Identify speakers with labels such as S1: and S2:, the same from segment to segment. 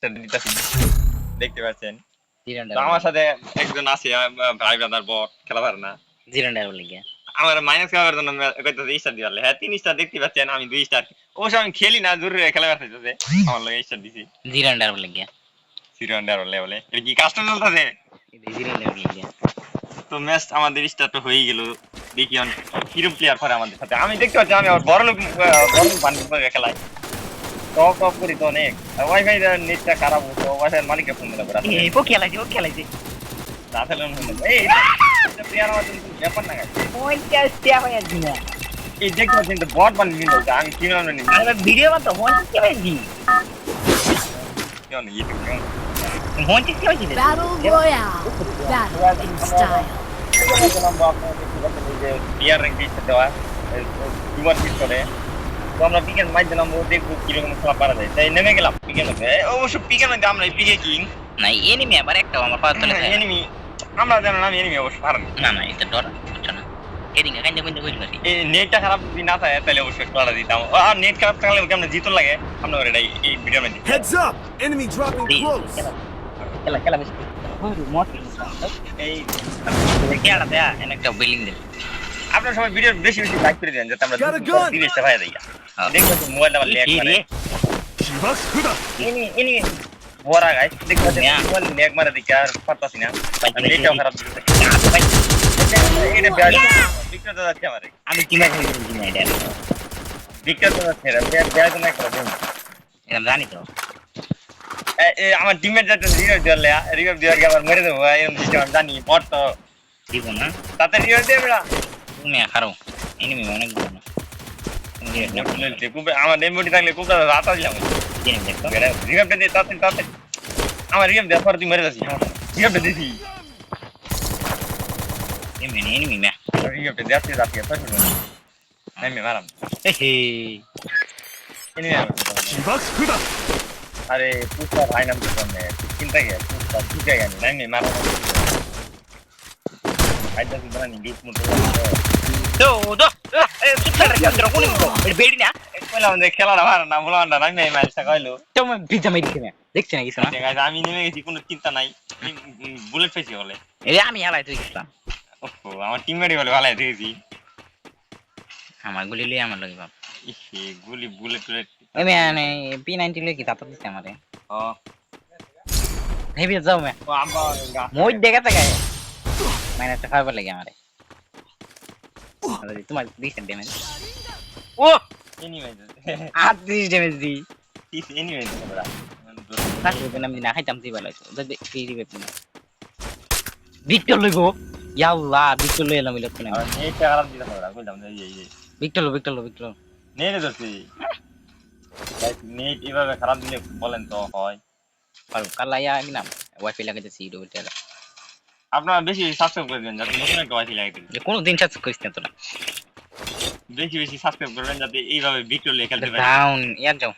S1: দিতেছি দেখতে পাচ্ছেন। তো আমার সাথে একজন আছে ভাই ব্রাদার বট খেলা পারে না।
S2: জিরান্ডার বলে গিয়া
S1: আমার মাইনাস খাওয়ার জন্য কইতেছে স্টার দিবালে। হ্যাঁ 3 স্টার দেখতে পাচ্ছেন, আমি 2 স্টার। অবশ্য আমি খেলি না, জোরে খেলা পারতেছে আমার লাগে স্টার দিছি।
S2: জিরান্ডার বলে গিয়া
S1: জিরান্ডার লেভেলে এটা কি কাস্টম চলতেছে?
S2: জিরান্ডার বলে গিয়া
S1: তো ম্যাচ আমাদের স্টার্ট হয়ে গেল। দেখি কিরম প্লেয়ার করে আমাদের সাথে। আমি দেখতে পাচ্ছি আমি আবার বড় লোক বান্ডিল করে খেলাই টপ টপ করি তো অনেক। ওয়াইফাই নেটটা খারাপ হতো, ওয়াইফাই মালিককে ফোন দিলাম রাতে।
S2: এই ও খেলাইছে
S1: রাতে লোন হলো এই এটা প্লেয়ার আমাদের ব্যাপার না গাইস।
S2: 50 টাকা হয়ে দিনা
S1: এই দেখতে পাচ্ছেন তো বট বান্ডিল নিল আমি কিনলাম না নি।
S2: আরে ভিডিও মত 50 টাকা দি
S1: কেন ইউটিউব কেন
S2: 50 টাকা দি
S3: Battle Royale. Battle in style.
S1: Player rank দিতে দেওয়া দুবার পিস করে। তো আমরা পিকেন মাইর দিলাম, ও দেখবো কিরকম খেলা পারা যায়। তাই নেমে গেলাম পিকেন মধ্যে। অবশ্য পিকেন মধ্যে আমরা পিকে কিং
S2: না এনিমি আবার একটা আমার পাওয়ার চলে যায়
S1: এনিমি আমরা জানেন আমি এনিমি অবশ্য পারেন
S2: না এটা ডর বুঝছো না কেডিং কাইন্ডা কইতে কইল নাকি
S1: এই নেটটা খারাপ যদি না থাকে তাহলে অবশ্যই খেলাটা দিতাম। আর নেট খারাপ থাকলে কেমন জিতন লাগে আমরা এটাই এই ভিডিওর মধ্যে।
S4: Heads up! Enemy dropping close.
S2: খেলা বেশি ওরে মত
S1: এই
S2: খেলা দেয়া একটা বিল্ডিং দে
S1: আপনারা সবাই ভিডিও বেশি বেশি লাইক করে দেন যাতে আমরা
S4: Got a gun!
S1: দিবেশটা ভাই দেই। দেখো তো মোবাইলটা আমার ল্যাগ করে
S4: Shibaskuda!
S1: ইনি বড়া গাইস দেখো তো মোবাইল ল্যাগ মারে দেখি আর পারতাছি না। আমি নেটটাও খারাপ দিতেছে। এটা ব্যাড ভিক্টর দাদা আছে আমারে।
S2: আমি টিমে খেলি না এটা
S1: ভিক্টর দাদা আছে ব্যাড না করে দেন।
S2: এটা জানি তো
S1: আমার টিমমেট যাতে রিভাইভ দেওয়ার আবার মেরে দেবো এরকম সিস্টেম জানি বট তো
S2: দিব না
S1: তাতে রিভাইভ দেবে না।
S2: তুমি খারো এনিমি অনেক বড় না
S1: আমার নেমবডি থাকলে খুব রাতা দিলাম
S2: জেনে দেখো
S1: রিভাইভটা দিয়ে তাতে আমার রিভাইভ দেওয়ার পর তুই মেরে যাচ্ছি। রিভাইভটা দিছি
S2: এনিমি মে
S1: রিভাইভটা দেওয়ার যাচ্ছি তো নেমে মারাম
S2: হে
S4: Shibaskuda!
S1: আরে পুষ্পা ভাই নাম তো সামনে চিন্তা কে পুষ্পা ঠিক আছে নেমে মারাম আইদা কি বানানি গ্রুপ মতো
S2: তো সুপার রাখা কোন এর বেডি না
S1: কইলাম যে খেলাটা ভালো না বলা না নেমে ম্যাচটা কইলো
S2: তো বিজা মাই দিছে দেখছ না কিছু না
S1: ঠিক আছে আমি নেমে গেছি, কোনো চিন্তা নাই। বুলেট পেয়েছি বলে
S2: এই আমি হালাই তুই গেছলাম
S1: ওহো আমার টিমমেটই বলে ভালো দিয়েছি।
S2: আমার গুলি লই আমার লই বাপ
S1: ইহে গুলি বুলেট টুলেট
S2: ওই মানে P90 লই কি তাতা দিছে আমারে
S1: ও
S2: হেভি যাও মে
S1: ও আম্মা
S2: মই দেখা থাকে মানে একটা ফাইবার লাগে আমারে আরে তোমার দিছেন ড্যামেজ ও
S1: এনিমে
S2: 38 ড্যামেজ দি
S1: এনিমে বড়া
S2: তাহলে তো আমি না খাইতাম তুই ভালো হইতো যদি ফ্রি বেপ না ভিক্টর লইবো ইয়া আল্লাহ ভিক্টর লই এলাম ইলেকট্রন
S1: আর নেটটা খারাপ দিতে বড়া কইলাম যে এই
S2: ভিক্টর
S1: নেট ধরছি গাইস নেট এভাবে খারাপ দিলে বলেন তো হয়
S2: আর কালায়া কি নাম ওয়াইফাই লাগাইতেছি ডবল
S1: আপনারা বেশি সাবস্ক্রাইব করে দেন যাতে নতুন একটা ওয়াইফাই লাগাই দিন।
S2: যে কোন দিন সাথে কইছ না তোরা
S1: বেশি সাবস্ক্রাইব করবেন যাতে এইভাবে ভিডিও লিখে খেলতে পারেন।
S2: ডাউন ইয়ার যাও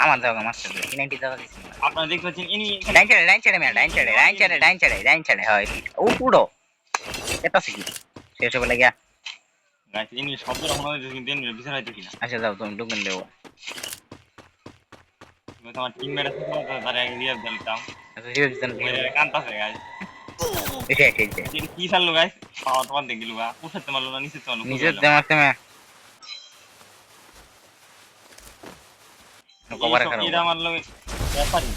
S2: আমার দাও মাস্টার 90 দাও দিছি
S1: আপনারা দেখতে পাচ্ছেন ইনি
S2: ডাইন ছেড়ে হয় ও পুরো এটা শিখি শেষ হবে লাগিয়া
S1: গাইস ইনি শব্দটা মনে হচ্ছে কিন্তু এর বিচার হইতো কিনা।
S2: আচ্ছা যাও তুমি ঢুকেন দেও
S1: আমার টিমমেট আছে তো তার এক রিয়াল দিলাম
S2: আচ্ছা হিরো দিছেন
S1: মেরে কান্তাছে গাইস।
S2: এটা
S1: কি চাললো গাইস পাওয়ার তোমার দেখিলু গা উপরতে মারলো না নিচে মারলো
S2: নিজে দেমাতে মে কভার করো
S1: এটা মারলো ব্যাপারই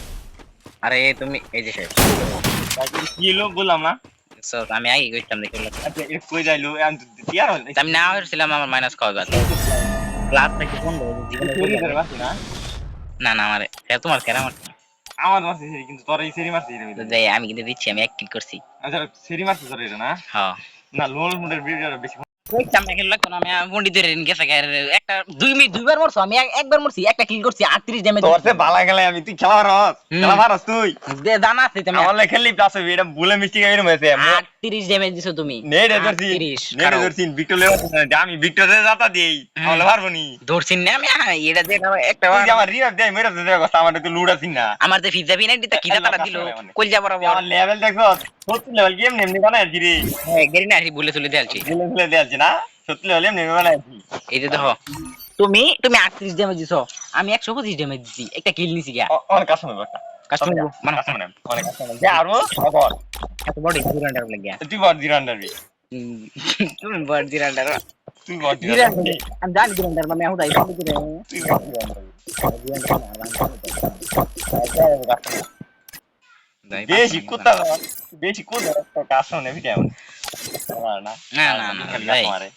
S2: আরে তুমি এই যে শেষ
S1: গাইস কি হলো বললাম না।
S2: সো আমি আগে কইতাম দেখো
S1: আচ্ছা এর কই যাইলো আমি টিয়ার হল
S2: আমি না হইছিলাম আমার মাইনাস কয় বার ক্লাস থেকে কোন
S1: চুরি করে মারছি না
S2: না না আমারে তোমার কেরা মারছে
S1: আমার মারছি সেরি কিন্তু তোর এই সেরি মারছি রে
S2: যাই আমি কিন্তু দিচ্ছি আমি এক কিল করছি
S1: আচ্ছা সেরি মারছি তোর এটা না
S2: হ্যাঁ
S1: না লোল মুডের ভিডিও বেশি
S2: কইতাম না খেলা কোন আমি বন্ডি ধরে গেছে একটা দুইবার মরছি আমি একবার মরছি একটা কিল করছি 38 ড্যামেজ
S1: তোর সে ভালো গেলে আমি তুই খেলা মারস তুই
S2: জানা আছে তুমি
S1: আমার খেললি প্লাস হবে এটা ভুলে মিস্টেক হইলো মেসে
S2: 38 ড্যামেজ দিছো তুমি
S1: নেট ধরছি নেট ধরছি ভিক্টর লেও আমি ভিক্টরে যাতা দেই আমলে পারবো নি
S2: ধরছিন না আমি এটা যে একটা
S1: তুই আমার রিভাইভ দেই মেরে দে কথা আমার তো লুড আছিস না
S2: আমার যে ফিজা বিনাই দিতা কিটা তারা দিল কই যাব বরাবর
S1: আমার লেভেল দেখো 70 লেভেল গেম নেমনি বানাই আছি রে
S2: হ্যাঁ গেরি না আসি বলে চলে দেলছি
S1: বলে দেলছি না 70 লেভেল নেমনি বানাই আছি
S2: এই যে দেখো তুমি 38 ড্যামেজ দিছো, আমি 125 ড্যামেজ দিছি, একটা কিল নিছি গিয়া।
S1: অনেক কাস্টম হবে একটা
S2: কাস্টম মানে
S1: কাস্টম অনেক কাস্টম যা আরো আবার
S2: এত বড় জিরান্ডার লাগিয়া।
S1: তুই বড় জিরান্ডার বি
S2: তুমি বড় জিরান্ডার,
S1: তুই বড়
S2: জিরান্ডার
S1: জিরান্ডার
S2: আমি জানি জিরান্ডার মানে আমি হুদাই বলি করে
S1: তুই বড় জিরান্ডার বেশি কোথা তো কাস্টম নেবি কেমন না
S2: না না না
S1: খালি
S2: ভাই
S1: কাস্টম মারে